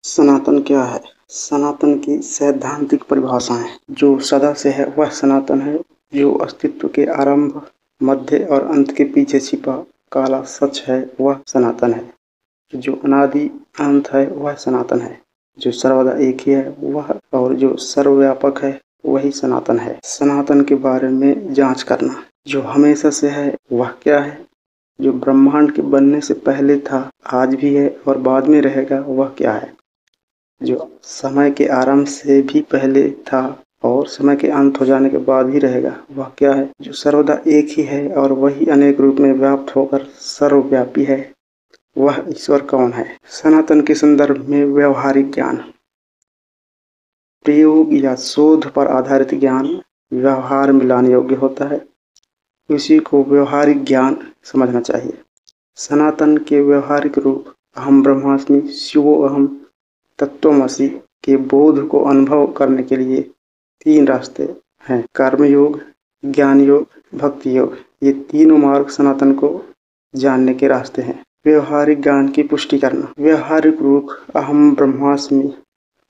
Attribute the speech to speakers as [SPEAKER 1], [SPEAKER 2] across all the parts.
[SPEAKER 1] सनातन क्या है? सनातन की सैद्धांतिक परिभाषाएं। जो सदा से है वह सनातन है। जो अस्तित्व के आरंभ, मध्य और अंत के पीछे छिपा काला सच है वह सनातन है। जो अनादि अनंत है वह सनातन है। जो सर्वदा एक ही है वह, और जो सर्वव्यापक है वही सनातन है। सनातन के बारे में जांच करना। जो हमेशा से है वह क्या है? जो ब्रह्मांड के बनने से पहले था, आज भी है और बाद में रहेगा वह क्या है? जो समय के आरंभ से भी पहले था और समय के अंत हो जाने के बाद भी रहेगा वह क्या है? जो सर्वदा एक ही है और वही अनेक रूप में व्याप्त होकर सर्वव्यापी है वह ईश्वर कौन है? सनातन के संदर्भ में व्यवहारिक ज्ञान। प्रयोग या शोध पर आधारित ज्ञान व्यवहार में लाने योग्य होता है, इसी को व्यवहारिक ज्ञान समझना चाहिए। सनातन के व्यवहारिक रूप अहम ब्रह्मास्मि शिवोऽहम् तत्त्वमसि के बोध को अनुभव करने के लिए 3 रास्ते हैं: कर्मयोग, ज्ञान योग, भक्ति योग। ये तीनों मार्ग सनातन को जानने के रास्ते हैं। व्यवहारिक ज्ञान की पुष्टि करना। व्यवहारिक रूप अहम ब्रह्मास्मि,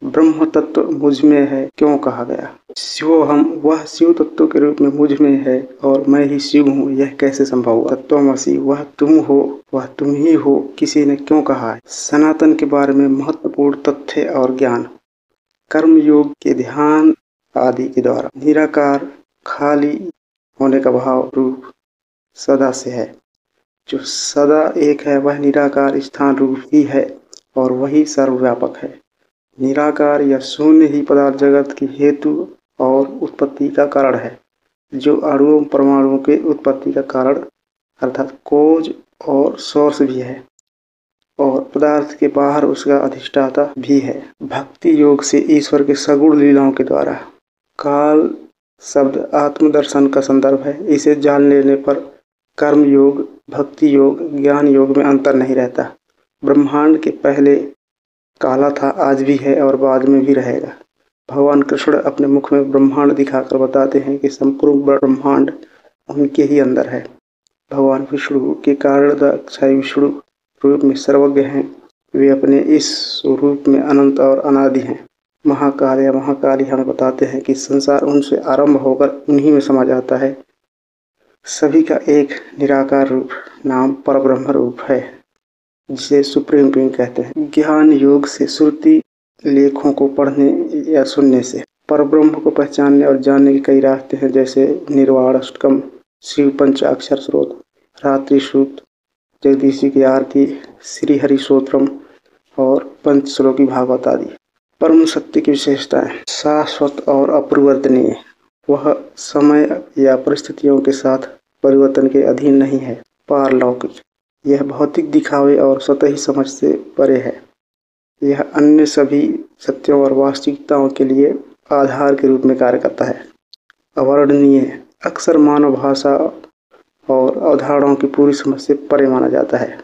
[SPEAKER 1] ब्रह्म तत्व मुझ में है क्यों कहा गया? शिवोऽहम्, वह शिव तत्व के रूप में मुझ में है और मैं ही शिव हूँ, यह कैसे संभव हुआ? तत्त्वमसि, वह तुम हो, वह तुम ही हो, किसी ने क्यों कहा है? सनातन के बारे में महत्वपूर्ण तथ्य और ज्ञान। कर्म योग के ध्यान आदि के द्वारा निराकार खाली होने का भाव रूप सदा से है। जो सदा एक है वह निराकार स्थान रूप ही है और वही सर्वव्यापक है। निराकार या शून्य ही पदार्थ जगत की हेतु और उत्पत्ति का कारण है। जो अणुओं परमाणुओं के उत्पत्ति का कारण अर्थात कोज और सोर्स भी है और पदार्थ के बाहर उसका अधिष्ठाता भी है। भक्ति योग से ईश्वर के सगुण लीलाओं के द्वारा। काल शब्द आत्मदर्शन का संदर्भ है। इसे जान लेने पर कर्म योग, भक्ति योग, ज्ञान योग में अंतर नहीं रहता। ब्रह्मांड के पहले काला था, आज भी है और बाद में भी रहेगा। भगवान कृष्ण अपने मुख में ब्रह्मांड दिखाकर बताते हैं कि संपूर्ण ब्रह्मांड उनके ही अंदर है। भगवान विष्णु के कारण अक्षय विष्णु रूप में सर्वज्ञ हैं। वे अपने इस स्वरूप में अनंत और अनादि हैं। महाकाल या महाकाली हमें बताते हैं कि संसार उनसे आरंभ होकर उन्हीं में समा जाता है। सभी का एक निराकार रूप नाम परब्रह्म रूप है, जिसे सुप्रीम बीइंग कहते हैं। ज्ञान योग से श्रुति लेखों को पढ़ने या सुनने से परब्रह्म को पहचानने और जानने के कई रास्ते हैं, जैसे निर्वाण अष्टकम, शिव पंचाक्षर स्रोत, रात्रि सूक्त, जगदीशी की आरती, श्री हरि स्तोत्रम और पंचश्लोकी भागवत आदि। परम सत्य की विशेषताएं। शाश्वत और अपरिवर्तनीय, वह समय या परिस्थितियों के साथ परिवर्तन के अधीन नहीं है। पारलौकिक, यह भौतिक दिखावे और सतही समझ से परे है। यह अन्य सभी सत्यों और वास्तविकताओं के लिए आधार के रूप में कार्य करता है। अवर्णनीय, अक्सर मानव भाषा और अवधारणाओं की पूरी समझ से परे माना जाता है।